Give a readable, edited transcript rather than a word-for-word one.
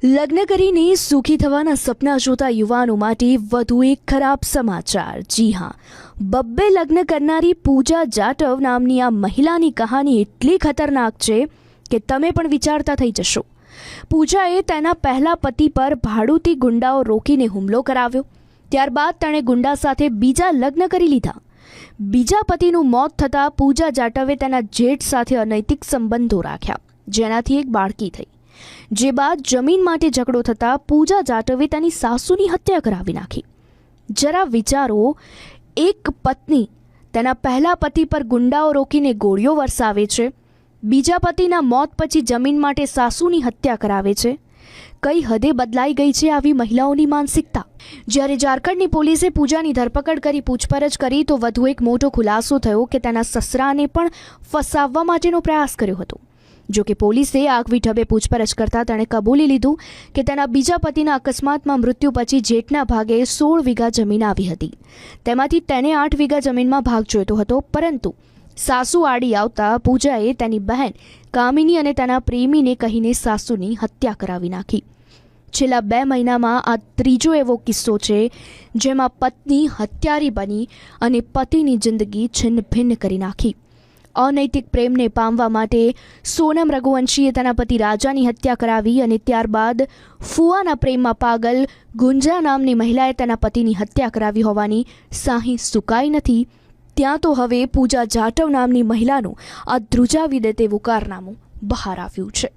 લગ્ન કરીને સુખી થવાના સપના જોતા યુવાનો માટે વધુ એક ખરાબ સમાચાર। જી હા, બબ્બે લગ્ન કરનારી પૂજા જાટવ નામની આ મહિલાની કહાની એટલી ખતરનાક છે કે તમે પણ વિચારતા થઈ જશો। પૂજાએ તેના પહેલા પતિ પર ભાડૂતી ગુંડાઓ રોકીને હુમલો કરાવ્યો। ત્યારબાદ તેણે ગુંડા સાથે બીજા લગ્ન કરી લીધા। બીજા પતિનું મોત થતાં પૂજા જાટવે તેના જેઠ સાથે અનૈતિક સંબંધો રાખ્યા, જેનાથી એક બાળકી થઈ। જે બાદ જમીન માટે ઝઘડો થતાં પૂજા જાટવે તેની સાસુની હત્યા કરાવી નાખી। જરા વિચારો, એક પત્ની તેના પહેલા પતિ પર ગુંડાઓ રોકીને ગોળીઓ વરસાવે છે, બીજા પતિના મોત પછી જમીન માટે સાસુની હત્યા કરાવે છે। કઈ હદે બદલાઈ ગઈ છે આવી મહિલાઓની માનસિકતા। જ્યારે ઝારખંડની પોલીસે પૂજાની ધરપકડ કરી પૂછપરછ કરી તો વધુ એક મોટો ખુલાસો થયો કે તેના સસરાને પણ ફસાવવા માટેનો પ્રયાસ કર્યો હતો। જો કે પોલીસે આગવી ઢબે પૂછપરછ કરતા તેણે કબૂલી લીધું કે તેના બીજા પતિના અકસ્માતમાં મૃત્યુ પછી જેઠના ભાગે 16 વીઘા જમીન આવી હતી। તેમાંથી તેને 8 વીઘા જમીનમાં ભાગ જોઈતો હતો, પરંતુ સાસુ આડી આવતા પૂજાએ તેની બહેન કામિની અને તેના પ્રેમીને કહીને સાસુની હત્યા કરાવી નાખી। છેલ્લા 2 મહિનામાં આ ત્રીજો એવો કિસ્સો છે જેમાં પત્ની હત્યારી બની અને પતિની જિંદગી છિન્નભિન્ન કરી નાખી। અનૈતિક પ્રેમને પામવા માટે સોનમ રઘુવંશીએ તેના પતિ રાજાની હત્યા કરાવી અને ત્યારબાદ ફુવાના પ્રેમમાં પાગલ ગુંજા નામની મહિલાએ તેના પતિની હત્યા કરાવી હોવાની સાહી સુકાઈ નથી। ત્યાં તો હવે પૂજા જાટવ નામની મહિલાનું આ ધ્રુજાવી દે તેવું કારનામું બહાર આવ્યું છે।